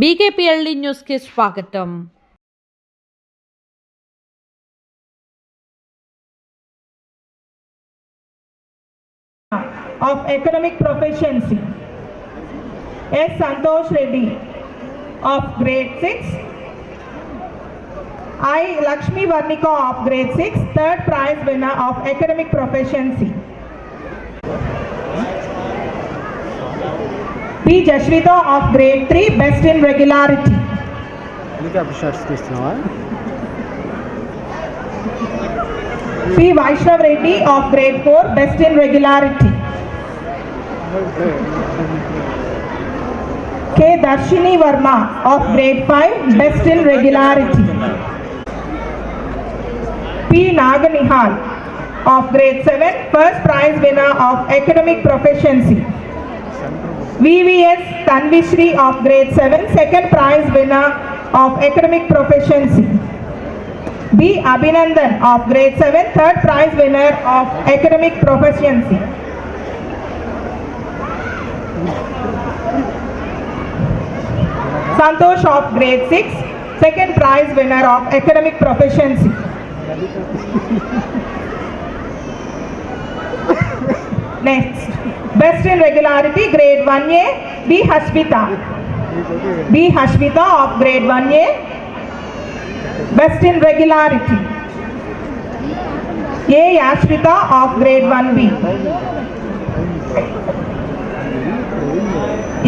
బీకేపీఎల్డీ న్యూస్కి స్వాగతం. of academic proficiency. S. Santosh Reddy of grade 6. I. Lakshmi Varnika of grade 6, third prize winner of academic proficiency. P. Jashvita of grade 3, best in regularity. P. Vaishnav Reddy of grade 4, best in regularity. K. Darshini Verma of grade 5, best in regularity. P. Naganihal of grade 7, first prize winner of academic proficiency. VVS Tanvishri of grade 7, second prize winner of academic proficiency. B. Abhinandan of grade 7, third prize winner of academic proficiency. Santosh of grade 6, second prize winner of academic proficiency. Next, best in regularity, grade 1A, B. Hashvita. B. Hashvita of grade 1A, best in regularity. A. Yashvita of grade 1B.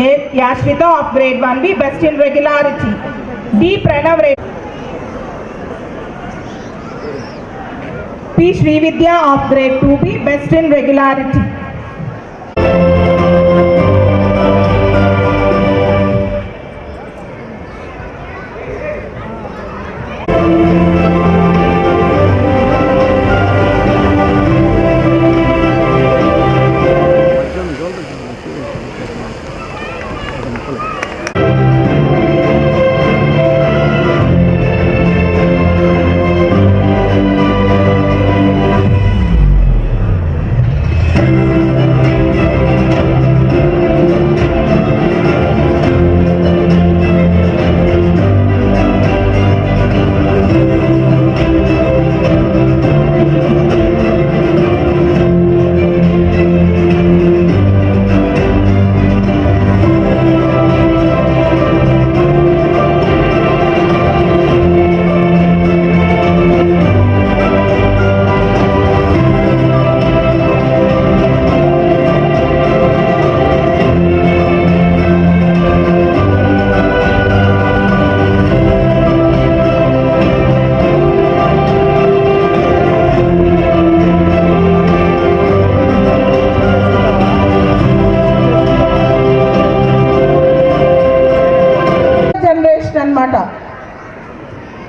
A. Yashvita of grade 1B, best in regularity. D. Pranav Reddy. P. Srividya of grade 2B, best in regularity.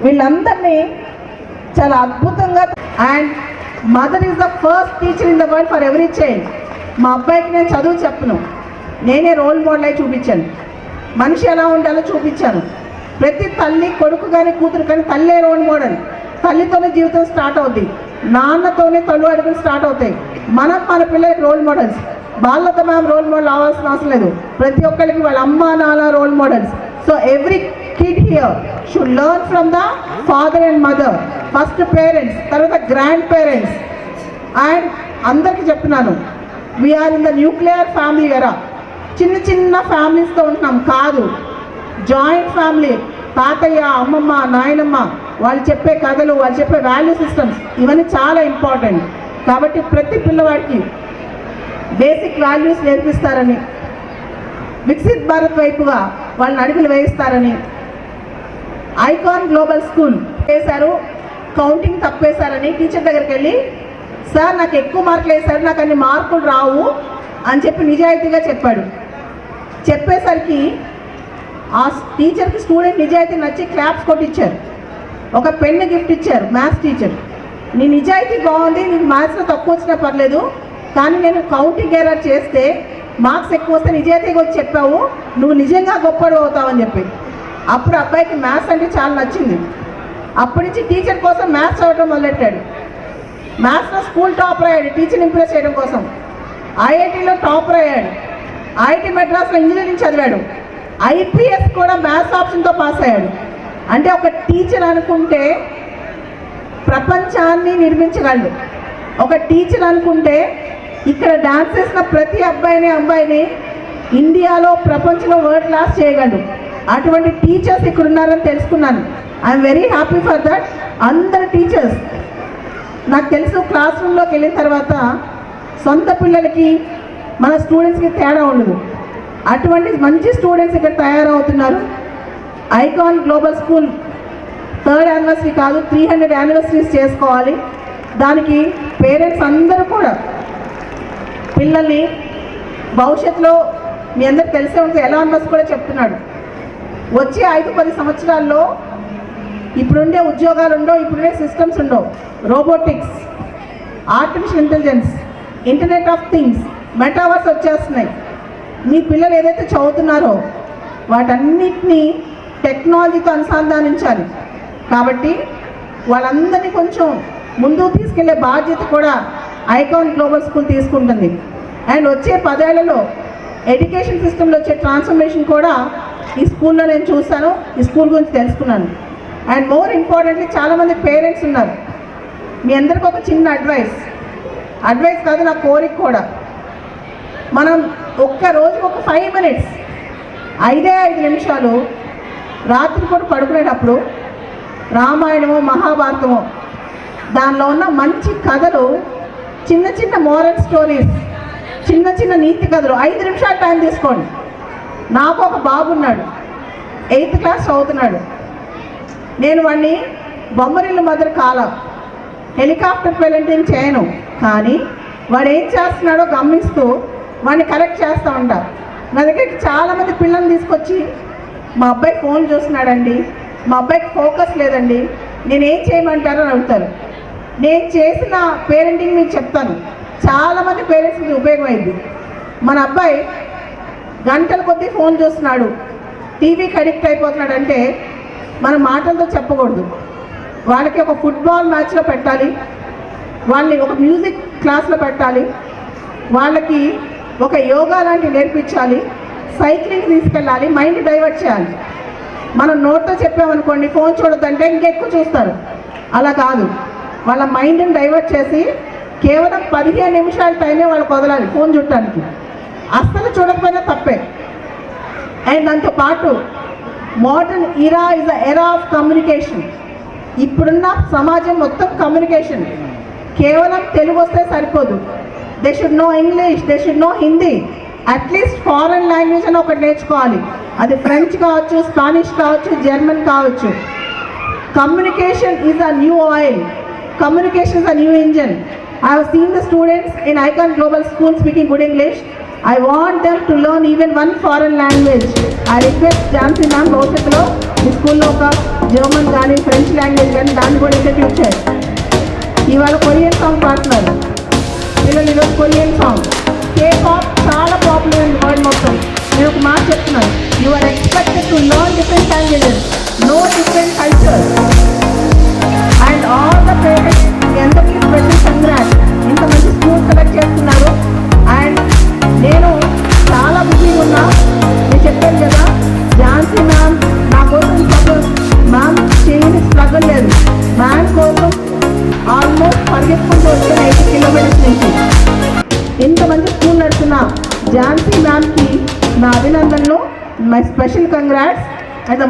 వీళ్ళందరినీ చాలా అద్భుతంగా and mother is the first teacher in the world for every child. మా అబ్బాయికి నేను చదువు చెప్పను, నేనే role model అయి చూపించాను. మనిషి ఎలా ఉండాలో చూపించాను. ప్రతి తల్లి కొడుకు కానీ కూతురు కానీ తల్లే రోల్ మోడల్. తల్లితోనే జీవితం స్టార్ట్ అవుద్ది, నాన్నతోనే తల్లు అడుగులు స్టార్ట్ అవుతాయి. మనం మన పిల్లలకి రోల్ మోడల్స్. వాళ్ళతో మనం రోల్ మోడల్ అవ్వాల్సిన అవసరం లేదు. ప్రతి ఒక్కరికి వాళ్ళ అమ్మ నాన్న role models. So every kid here should learn from the father and mother, first parents, తర్వాత grandparents. అండ్ అందరికి చెప్తున్నాను, we're in the nuclear family era. చిన్న చిన్న ఫ్యామిలీస్తో ఉంటున్నాం కాదు, జాయింట్ ఫ్యామిలీ. తాతయ్య, అమ్మమ్మ, నాయనమ్మ, వాళ్ళు చెప్పే కథలు, వాళ్ళు చెప్పే వాల్యూ సిస్టమ్స్, ఇవన్నీ చాలా ఇంపార్టెంట్. కాబట్టి ప్రతి పిల్లవాడికి బేసిక్ వాల్యూస్ నేర్పిస్తారని, వికసిత్ భారత్ వైపుగా వాళ్ళని అడుగులు వేయిస్తారని ఐకాన్ గ్లోబల్ స్కూల్ వేశారు. కౌంటింగ్ తప్పేశారని టీచర్ దగ్గరికి వెళ్ళి, సార్ నాకు ఎక్కువ మార్కులు వేశారు, నాకు అన్ని మార్కులు రావు అని చెప్పి నిజాయితీగా చెప్పాడు. చెప్పేసరికి ఆ టీచర్కి స్టూడెంట్ నిజాయితీ నచ్చి క్లాప్స్ కొట్టించారు. ఒక పెన్ను గిఫ్ట్ ఇచ్చారు మ్యాథ్స్ టీచర్. నీ నిజాయితీ బాగుంది, నీకు మ్యాథ్స్లో తక్కువ వచ్చినా పర్లేదు, కానీ నేను కౌంటింగ్ ఎర్రర్ చేస్తే మార్క్స్ ఎక్కువ వస్తే నిజాయితీగా వచ్చి చెప్పావు, నువ్వు నిజంగా గొప్పడు అవుతావని చెప్పి. అప్పుడు అబ్బాయికి మ్యాథ్స్ అంటే చాలా నచ్చింది. అప్పటి నుంచి టీచర్ కోసం మ్యాథ్స్ చదవడం మొదలెట్టాడు. మ్యాథ్స్లో స్కూల్ టాపర్ అయ్యాడు టీచర్ని ఇంప్రెస్ చేయడం కోసం. ఐఐటీలో టాపర్ అయ్యాడు. ఐఐటీ మెడ్రాస్లో ఇంజనీరింగ్ చదివాడు. ఐపీఎస్ కూడా మ్యాథ్స్ ఆప్షన్తో పాస్ అయ్యాడు. అంటే ఒక టీచర్ అనుకుంటే ప్రపంచాన్ని నిర్మించగలడు. ఒక టీచర్ అనుకుంటే ఇక్కడ డాన్స్ చేసిన ప్రతి అమ్మాయిని ఇండియాలో ప్రపంచంలో వరల్డ్ క్లాస్ చేయగలడు. అటువంటి టీచర్స్ ఇక్కడ ఉన్నారని తెలుసుకున్నాను. I'm very happy for that. అందరు టీచర్స్ నాకు తెలుసు, క్లాస్ రూమ్లోకి వెళ్ళిన తర్వాత సొంత పిల్లలకి మన స్టూడెంట్స్కి తేడా ఉండదు. అటువంటి మంచి స్టూడెంట్స్ ఇక్కడ తయారవుతున్నారు. Icon global school 3rd anniversary కాదు, 300 యానివర్సరీస్ చేసుకోవాలి. దానికి పేరెంట్స్ అందరూ కూడా పిల్లల్ని భవిష్యత్తులో మీ అందరికి తెలిసే ఉంటుంది, ఎలాన్ మస్క్ కూడా చెప్తున్నాడు, వచ్చే 5-10 సంవత్సరాల్లో ఇప్పుడుండే ఉద్యోగాలు ఉండవు, ఇప్పుడుండే సిస్టమ్స్ ఉండవు. Robotics, artificial intelligence, internet of things, metaverse వచ్చేస్తున్నాయి. మీ పిల్లలు ఏదైతే చదువుతున్నారో వాటన్నిటినీ టెక్నాలజీతో అనుసంధానించాలి. కాబట్టి వాళ్ళందరినీ కొంచెం ముందుకు తీసుకెళ్లే బాధ్యత కూడా ఐకాన్ గ్లోబల్ స్కూల్ తీసుకుంటుంది. అండ్ వచ్చే 10 ఏళ్లలో ఎడ్యుకేషన్ సిస్టంలో వచ్చే ట్రాన్స్ఫర్మేషన్ కూడా ఈ స్కూల్లో నేను చూస్తాను, ఈ స్కూల్ గురించి తెలుసుకున్నాను. అండ్ మోర్ ఇంపార్టెంట్లీ చాలామంది పేరెంట్స్ ఉన్నారు. మీ అందరికీ ఒక చిన్న అడ్వైస్ కాదు, నా కోరిక కూడా. మనం ఒక్క రోజుకు ఒక 5 minutes, 5 నిమిషాలు రాత్రిపూట పడుకునేటప్పుడు రామాయణమో మహాభారతమో దానిలో ఉన్న మంచి కథలు, చిన్న చిన్న మోరల్ స్టోరీస్, చిన్న చిన్న నీతి కథలు 5 నిమిషాలు టైం తీసుకోండి. నాకు ఒక బాబు ఉన్నాడు, 8th క్లాస్ చదువుతున్నాడు. నేను వాడిని బొమ్మరిల్లు మదర్ హెలికాప్టర్ పేరెంటింగ్ చేయను, కానీ వాడు ఏం చేస్తున్నాడో గమనిస్తూ వాడిని కరెక్ట్ చేస్తూ ఉంటా. నా దగ్గరికి చాలామంది పిల్లల్ని తీసుకొచ్చి మా అబ్బాయి ఫోన్ చూస్తున్నాడండి, మా అబ్బాయికి ఫోకస్ లేదండి, నేనేం చేయమంటారో అని అడుగుతారు. నేను చేసిన పేరెంటింగ్ మీకు చెప్తాను, చాలామంది పేరెంట్స్కి ఉపయోగమైంది. మన అబ్బాయి గంటల కొద్దీ ఫోన్ చూస్తున్నాడు, టీవీకి అడిక్ట్ అయిపోతున్నాడు అంటే మన మాటలతో చెప్పకూడదు. వాళ్ళకి ఒక ఫుట్బాల్ మ్యాచ్లో పెట్టాలి, వాళ్ళని ఒక మ్యూజిక్ క్లాస్లో పెట్టాలి, వాళ్ళకి ఒక యోగా లాంటివి నేర్పించాలి, సైక్లింగ్ తీసుకెళ్ళాలి, మైండ్ డైవర్ట్ చేయాలి. మనం నోట్తో చెప్పామనుకోండి ఫోన్ చూడొద్దంటే ఇంకెక్కువ చూస్తారు. అలా కాదు, వాళ్ళ మైండ్ని డైవర్ట్ చేసి కేవలం 15 నిమిషాల టైమే వాళ్ళకి వదలాలి ఫోన్ చూడటానికి. అస్సలు చూడకపోయినా తప్పే. అండ్ దాంతో పాటు modern Ira is the era of communication. ఇప్పుడున్న సమాజం మొత్తం కమ్యూనికేషన్. కేవలం తెలుగు వస్తే సరిపోదు, they should know English, they should know Hindi, at least foreign language అని ఒకటి నేర్చుకోవాలి. అది ఫ్రెంచ్ కావచ్చు, స్పానిష్ కావచ్చు, జర్మన్ కావచ్చు. Communication is a new oil, communication is a new engine. I have seen the students in Icon Global School speaking good English. I want them to learn even one foreign language. I request Jansi ma'am భవిష్యత్తులో ఈ స్కూల్లో ఒక German కానీ French language కానీ దాన్ని కూడా introduce చేయాలి. ఇవాళ కొరియన్ సాంగ్ పాడుతున్నారు పిల్లలు, ఈరోజు కొరియన్ సాంగ్. K-pop చాలా పాపులర్ ఇన్ వరల్డ్ మొత్తం. నేను ఒక మాట చెప్తున్నాను, you are expected to learn different languages, no different cultures. And all the parents మీ అందరికీ స్పెషల్ కంగ్రాట్స్, ఇంత మంచి స్కూల్ సెలెక్ట్ చేస్తున్నారు. అండ్ నేను చాలా బిజీగా ఉన్నా, నేను చెప్పాను కదా ఝాన్సీ మ్యామ్ నా కోసం సపోజ్ మ్యామ్ చేయని స్ట్రగుల్ లేదు. మ్యామ్ కోసం ఆల్మోస్ట్ పరిగెత్తుకుంటూ వచ్చాను 80 కిలోమీటర్స్ నుంచి. ఇంత మంచి స్కూల్ నడుస్తున్న ఝాన్సీ మ్యామ్కి నా అభినందనలు, my special congrats. And the